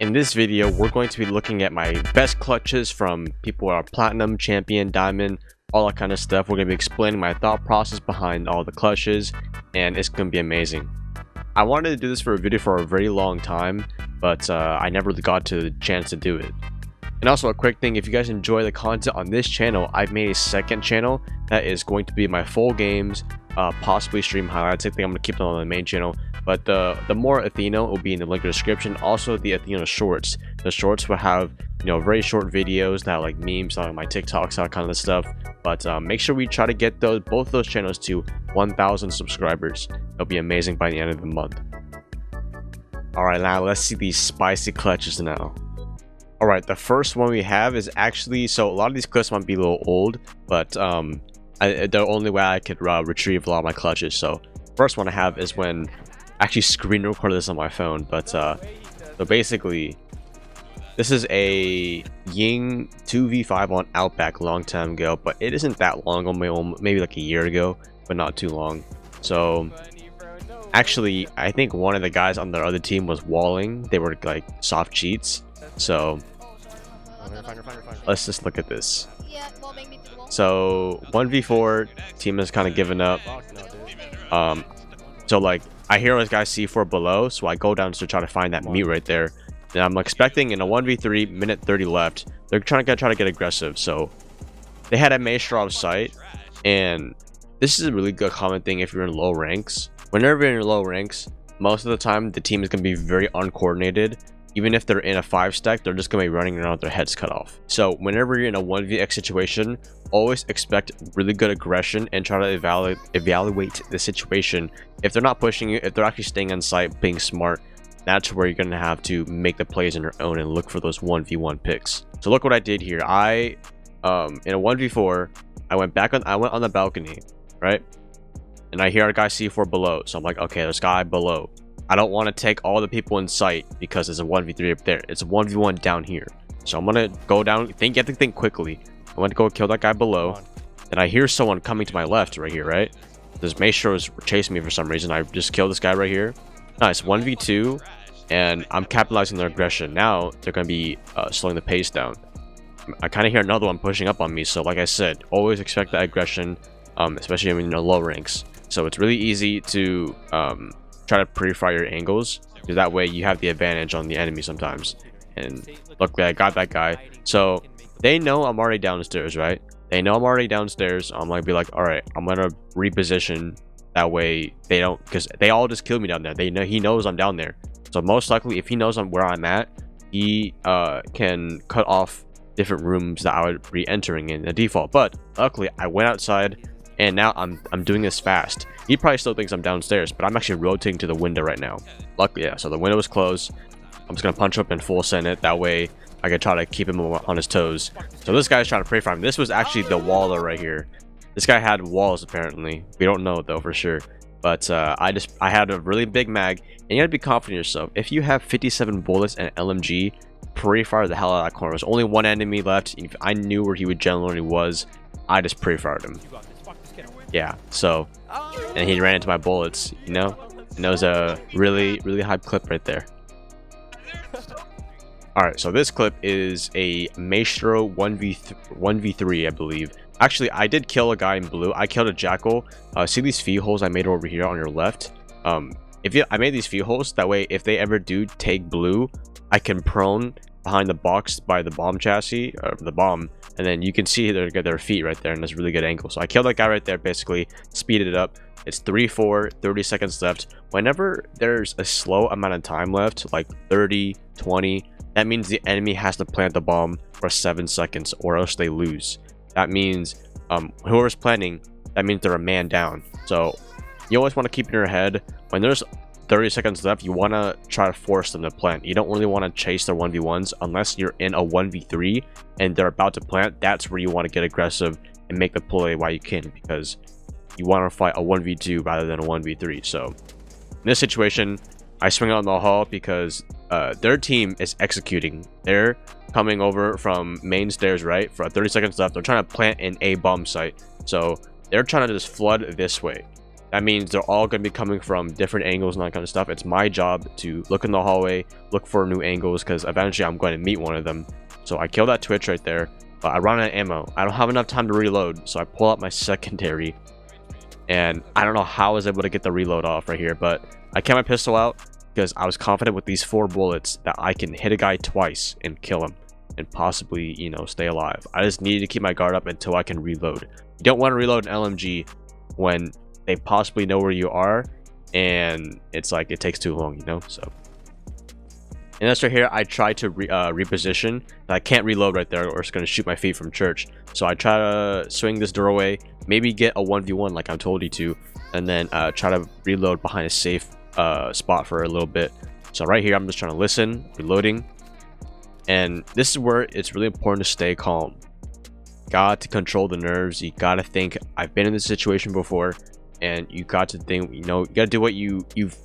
In this video, we're going to be looking at my best clutches from people who are platinum, champion, diamond, all that kind of stuff. We're going to be explaining my thought process behind all the clutches, and it's going to be amazing. I wanted to do this for a video for a very long time, but I never really got to the chance to do it. And also a quick thing, if you guys enjoy the content on this channel, I've made a second channel that is going to be my full games, possibly stream highlights. I think I'm going to keep them on the main channel. But the more Athieno will be in the link in the description. Also the Athieno shorts. The shorts will have, very short videos that like memes on my TikToks, that kind of stuff. But make sure we try to get both those channels to 1,000 subscribers. It'll be amazing by the end of the month. Alright, now let's see these spicy clutches now. Alright, the first one we have is actually, so a lot of these clips might be a little old, but the only way I could retrieve a lot of my clutches. So first one I have is when I actually screen recorded this on my phone, but so basically this is a Ying 2v5 on Outback a long time ago, but it isn't that long ago, maybe like a year ago, but not too long. So actually I think one of the guys on the other team was walling. They were like soft cheats. So let's just look at this. So 1v4 team has kind of given up. So like I hear this guy C4 below, so I go down to try to find that mute right there. And I'm expecting in a 1v3, minute 30 left, they're try to get aggressive. So they had a Maestro off site, and this is a really good common thing if you're in low ranks. Whenever you're in low ranks, most of the time the team is going to be very uncoordinated. Even if they're in a 5-stack, they're just going to be running around with their heads cut off. So whenever you're in a 1vx situation, always expect really good aggression and try to evaluate the situation. If they're not pushing you, if they're actually staying on site, being smart, that's where you're going to have to make the plays on your own and look for those 1v1 picks. So look what I did here. I in a 1v4, I went on the balcony, right? And I hear a guy C4 below. So I'm like, okay, there's a guy below. I don't want to take all the people in sight because it's a 1v3 up there. It's a 1v1 down here. So I'm going to go down. You have to think quickly. I want to go kill that guy below. Then I hear someone coming to my left right here, right? This Maestro is chasing me for some reason. I just killed this guy right here. Nice, 1v2. And I'm capitalizing their aggression. Now they're going to be slowing the pace down. I kind of hear another one pushing up on me. So like I said, always expect that aggression, especially when you're low ranks. So it's really easy to try to pre-fire your angles, because that way you have the advantage on the enemy sometimes. And look, I got that guy. So they know I'm already downstairs, right? They know I'm already downstairs. I'm gonna be like, all right, I'm gonna reposition. That way they don't, because they all just killed me down there. They know he knows I'm down there. So most likely, if he knows where I'm at, he can cut off different rooms that I would be entering in the default. But luckily, I went outside, and now I'm doing this fast. He probably still thinks I'm downstairs, but I'm actually rotating to the window right now. Luckily, yeah, so the window is closed. I'm just gonna punch up and full send it. That way I can try to keep him on his toes. So this guy's trying to pray for him. This was actually the waller right here. This guy had walls apparently. We don't know though for sure. But I had a really big mag, and you gotta be confident in yourself. If you have 57 bullets and LMG, pre-fire the hell out of that corner. There's only one enemy left. If I knew where he would generally was, I just pre-fired him. Yeah, so, and he ran into my bullets, and that was a really hype clip right there. Alright, so this clip is a Maestro 1v3, I believe. Actually, I did kill a guy in blue. I killed a jackal. See these few holes I made over here on your left? I made these few holes, that way if they ever do take blue, I can prone behind the box by the bomb chassis, or the bomb, and then you can see their feet right there, and that's a really good angle. So I killed that guy right there, basically speeded it up. It's 3-4, 30 seconds left. Whenever there's a slow amount of time left, like 30, 20, that means the enemy has to plant the bomb for 7 seconds, or else they lose. That means whoever's planting, that means they're a man down. So you always want to keep in your head, when there's 30 seconds left, you want to try to force them to plant. You don't really want to chase their 1v1s unless you're in a 1v3 and they're about to plant. That's where you want to get aggressive and make the play while you can, because you want to fight a 1v2 rather than a 1v3. So in this situation, I swing on the hall because their team is executing. They're coming over from main stairs, right? For 30 seconds left, they're trying to plant an A bomb site. So they're trying to just flood this way. That means they're all going to be coming from different angles and that kind of stuff. It's my job to look in the hallway, look for new angles, because eventually I'm going to meet one of them. So I kill that Twitch right there, but I run out of ammo. I don't have enough time to reload, so I pull out my secondary, and I don't know how I was able to get the reload off right here, but I kept my pistol out because I was confident with these 4 bullets that I can hit a guy twice and kill him and possibly, you know, stay alive. I just needed to keep my guard up until I can reload. You don't want to reload an LMG when they possibly know where you are, and it's like it takes too long, you know. So and that's right here. I try to reposition. I can't reload right there, or it's going to shoot my feet from church. So I try to swing this doorway, maybe get a 1v1 like I told you to, and then try to reload behind a safe spot for a little bit. So right here, I'm just trying to listen, reloading, and this is where it's really important to stay calm. Got to control the nerves. You got to think, I've been in this situation before, and you got to think, you know, you got to do what you've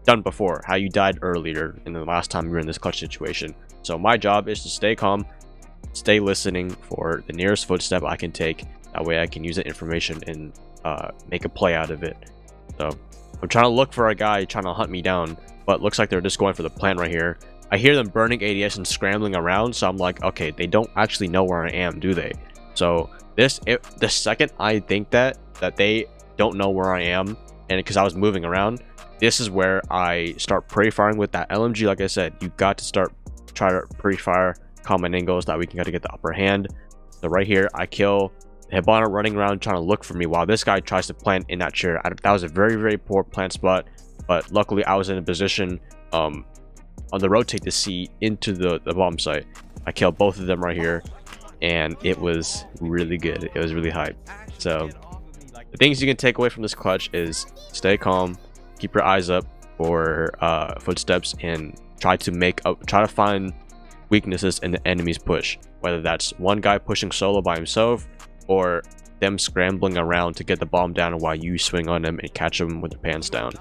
done before, how you died earlier in the last time you were in this clutch situation. So my job is to stay calm, stay listening for the nearest footstep I can take. That way I can use that information and make a play out of it. So I'm trying to look for a guy trying to hunt me down, but looks like they're just going for the plant right here. I hear them burning ADS and scrambling around, so I'm like, okay, they don't actually know where I am, do they? So the second I think that they don't know where I am, and because I was moving around, this is where I start pre-firing with that LMG. Like I said, you got to start try to pre-fire common angles that we can get the upper hand. So right here, I kill Hibana running around trying to look for me while this guy tries to plant in that chair. That was a very, very poor plant spot, but luckily I was in a position on the rotate to see into the bomb site. I killed both of them right here, and it was really good. It was really hype. So the things you can take away from this clutch is stay calm, keep your eyes up for footsteps, and try to find weaknesses in the enemy's push, whether that's one guy pushing solo by himself or them scrambling around to get the bomb down while you swing on them and catch them with their pants down.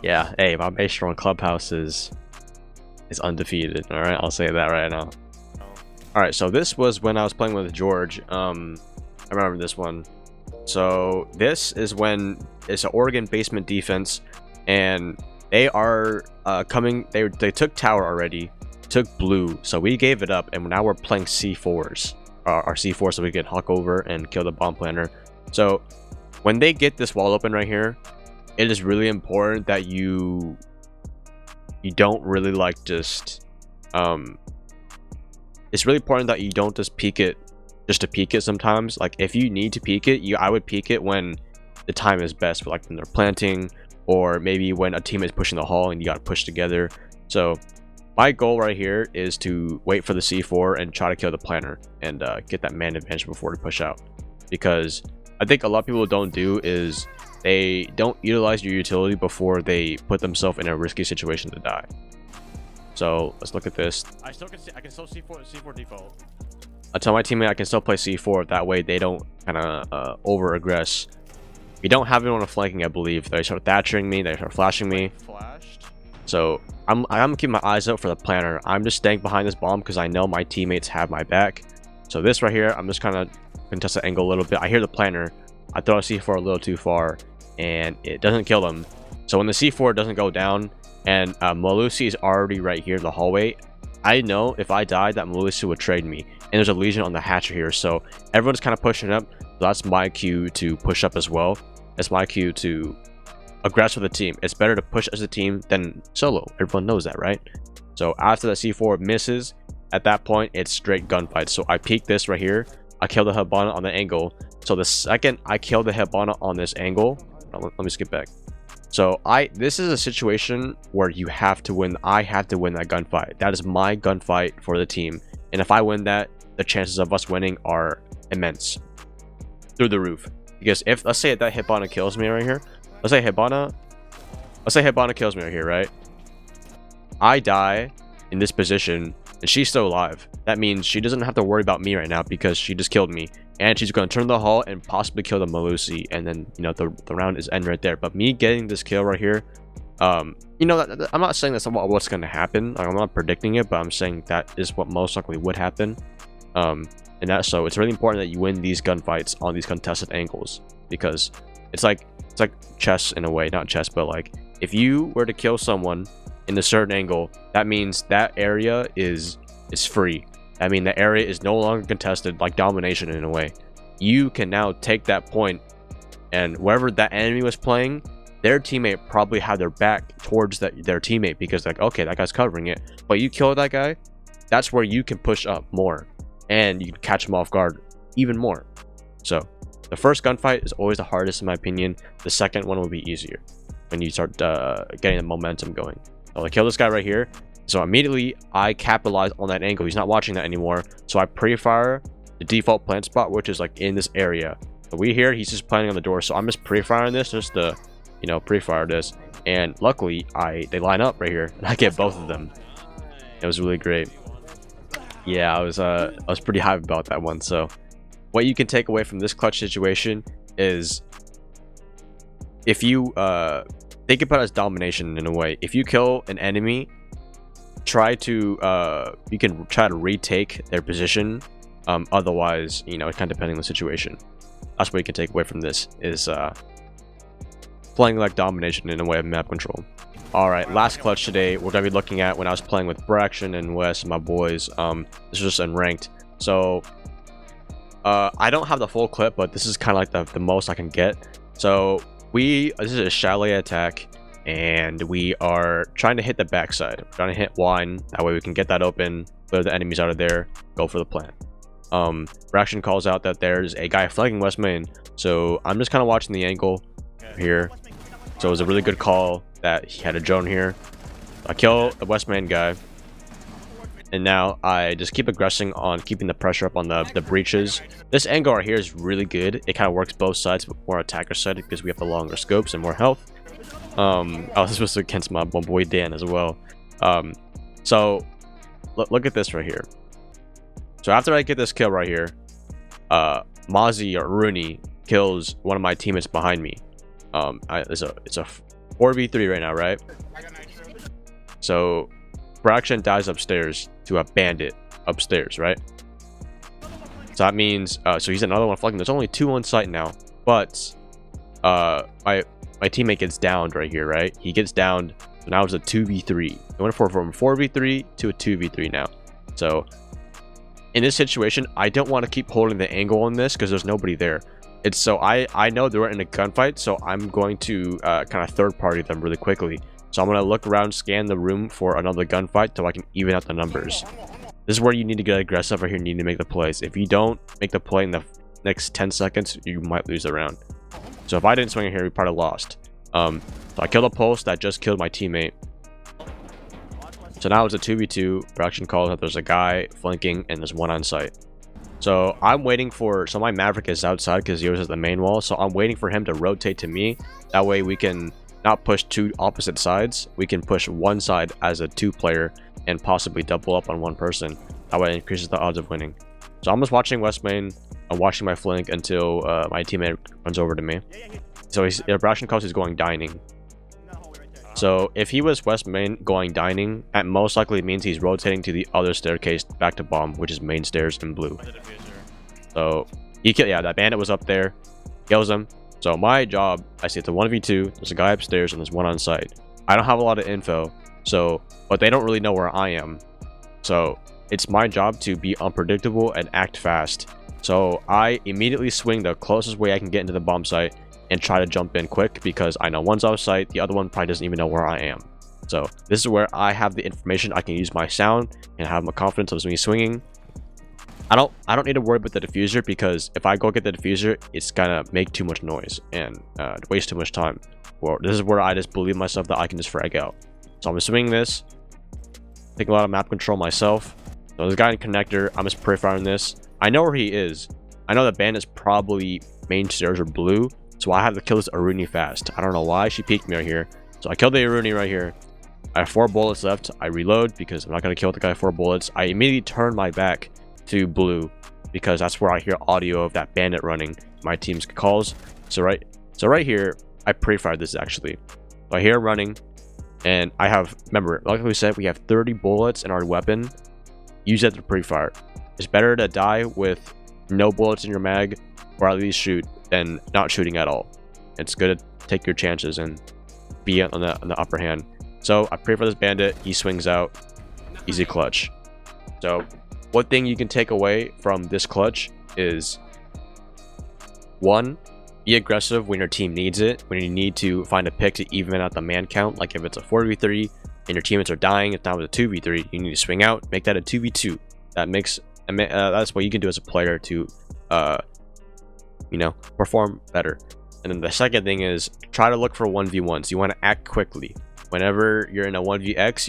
Yeah, hey, my Maestro on Clubhouse is undefeated. All right, I'll say that right now. All right, so this was when I was playing with George. I remember this one. So this is when it's an Oregon basement defense, and they are coming. They took tower already, took blue, so we gave it up, and now we're playing C4s, our C4, so we can huck over and kill the bomb planter. So when they get this wall open right here, it is really important that you don't really like just it's really important that you don't just peek it just to peek it. Sometimes, like, if you need to peek it, I would peek it when the time is best, for like when they're planting, or maybe when a team is pushing the hall and you got to push together. So my goal right here is to wait for the C4 and try to kill the planter and get that man advantage before we push out, because I think a lot of people don't do is they don't utilize your utility before they put themselves in a risky situation to die. So let's look at this. I can still C4 default. I tell my teammate I can still play C4, that way they don't kind of over aggress. We don't have anyone flanking, I believe. They start thatchering me, they start flashing me. So I'm keeping my eyes out for the planter. I'm just staying behind this bomb because I know my teammates have my back. So this right here, I'm just kind of contest the angle a little bit. I hear the planter. I throw a C4 a little too far, and it doesn't kill them. So when the C4 doesn't go down, and Malusi is already right here in the hallway, I know if I died that Malusi would trade me. And there's a Legion on the hatcher here, so everyone's kind of pushing up. So that's my cue to push up as well. It's my cue to aggress with the team. It's better to push as a team than solo. Everyone knows that, right? So after the C4 misses, at that point it's straight gunfight. So I peek this right here. I kill the Hibana on the angle. So the second I kill the Hibana on this angle, let me skip back. So this is a situation where you have to win. I have to win that gunfight. That is my gunfight for the team, and if I win that, the chances of us winning are immense, through the roof. Because if, let's say that Hibana kills me right here, let's say Hibana kills me right here, right? I die in this position and she's still alive. That means she doesn't have to worry about me right now because she just killed me, and she's going to turn the hall and possibly kill the Malusi, and then, you know, the round is end right there. But me getting this kill right here, you know, I'm not saying that's what's going to happen. Like, I'm not predicting it, but I'm saying that is what most likely would happen. And so it's really important that you win these gunfights on these contested angles, because it's like chess in a way, not chess, but like if you were to kill someone in a certain angle, that means that area is free. I mean, the area is no longer contested, like domination in a way. You can now take that point, and wherever that enemy was playing, their teammate probably had their back towards their teammate, because like, okay, that guy's covering it, but you kill that guy, that's where you can push up more and you can catch him off guard even more. So the first gunfight is always the hardest in my opinion. The second one will be easier when you start getting the momentum going. So I kill this guy right here, so immediately I capitalize on that angle. He's not watching that anymore, so I pre-fire the default plant spot, which is like in this area. So we hear he's just planning on the door, so I'm just pre-firing this just to, you know, pre-fire this, and luckily they line up right here and I get both of them. It was really great. Yeah, I was pretty hyped about that one. So what you can take away from this clutch situation is, if you think about it as domination in a way, if you kill an enemy, you can try to retake their position. Otherwise, you know, it's kind of depending on the situation. That's what you can take away from this, is playing like domination in a way of map control. All right, last clutch today we're gonna be looking at when I was playing with Braxton and Wes and my boys. This was just in ranked. So I don't have the full clip, but this is kind of like the most I can get. So this is a Chalet attack, and we are trying to hit the backside. We're trying to hit wine, that way we can get that open, clear the enemies out of there, go for the plant. Braxton calls out that there's a guy flanking West Main, so I'm just kind of watching the angle here. So it was a really good call that he had a drone here. I kill the West Main guy, and now I just keep aggressing on keeping the pressure up on the breaches. This angle right here is really good. It kind of works both sides, but more attacker side because we have the longer scopes and more health. This was against my boy Dan as well. So look at this right here. So after I get this kill right here, Mozzie or Rooney kills one of my teammates behind me. It's a 4v3 right now, right? So Braxton dies upstairs to a bandit upstairs, right? So that means so he's another one flanking. There's only 2 on site now, but my teammate gets downed right here, right? He gets downed, so now it's a 2v3. It went from 4v3 to a 2v3 now. So in this situation, I don't want to keep holding the angle on this because there's nobody there. It's so I know they're in a gunfight, so I'm going to kind of third party them really quickly. So I'm going to look around, scan the room for another gunfight so I can even out the numbers. This is where you need to get aggressive right here. You need to make the plays. If you don't make the play in the next 10 seconds, you might lose the round. So if I didn't swing it here, we probably lost. So I killed a pulse that just killed my teammate. So now it's a 2v2. Braxton calls that there's a guy flanking and there's one on site. So I'm waiting for, so my Maverick is outside because yours is the main wall. So I'm waiting for him to rotate to me. That way we can not push 2 opposite sides. We can push one side as a 2-player and possibly double up on one person. That way it increases the odds of winning. So I'm just watching West Main. I'm watching my flank until my teammate runs over to me. So Braxton calls he's going dining. So if he was West Main going dining, that most likely means he's rotating to the other staircase back to bomb, which is main stairs in blue. So he killed, yeah, that bandit was up there, kills him. So my job, I see it's a 1v2, there's a guy upstairs and there's one on site. I don't have a lot of info, so, but they don't really know where I am. So it's my job to be unpredictable and act fast. So I immediately swing the closest way I can get into the bomb site and try to jump in quick because I know one's off site, the other one probably doesn't even know where I am. So this is where I have the information. I can use my sound and have my confidence of me swinging. I don't need to worry about the diffuser because if I go get the diffuser, it's gonna make too much noise and waste too much time. Well, this is where I just believe myself that I can just frag out. So I'm swinging this, taking a lot of map control myself. So there's a guy in connector. I'm just pre-firing this. I know where he is. I know that bandit's probably main stairs or blue. So I have to kill this Aruni fast. I don't know why she peeked me right here. So I killed the Aruni right here. I have 4 bullets left. I reload because I'm not going to kill the guy 4 bullets. I immediately turn my back to blue because that's where I hear audio of that bandit running. My team's calls. So right here, I pre-fired this actually. So I hear running and I have, remember, like we said, we have 30 bullets in our weapon. Use that to pre-fire. It's better to die with no bullets in your mag, or at least shoot, than not shooting at all. It's good to take your chances and be on the upper hand. So I pray for this bandit. He swings out. Easy clutch. So one thing you can take away from this clutch is, one, be aggressive when your team needs it. When you need to find a pick to even out the man count, like if it's a 4v3 and your teammates are dying, it's not with a 2v3, you need to swing out, make that a 2v2. That's what you can do as a player to perform better. And then the second thing is, try to look for 1v1s. You want to act quickly. Whenever you're in a 1vx,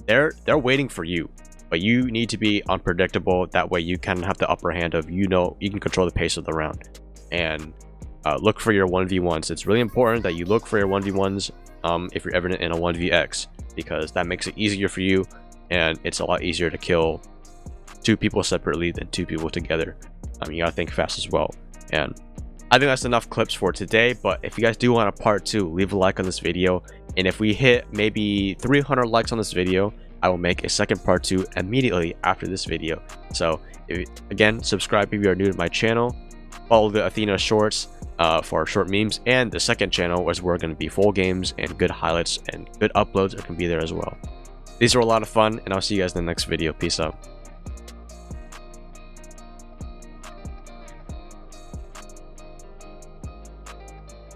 they're waiting for you, but you need to be unpredictable. That way you kind of have the upper hand of, you can control the pace of the round. And look for your 1v1s. It's really important that you look for your 1v1s if you're ever in a 1vx, because that makes it easier for you, and it's a lot easier to kill 2 people separately than 2 people together. You gotta think fast as well. And I think that's enough clips for today, but if you guys do want a part 2, leave a like on this video, and if we hit maybe 300 likes on this video, I will make a second part 2 immediately after this video. So again, subscribe if you are new to my channel, follow the Athieno shorts for short memes, and the second channel where we're going to be full games and good highlights and good uploads are going to be there as well. These are a lot of fun, and I'll see you guys in the next video. Peace out.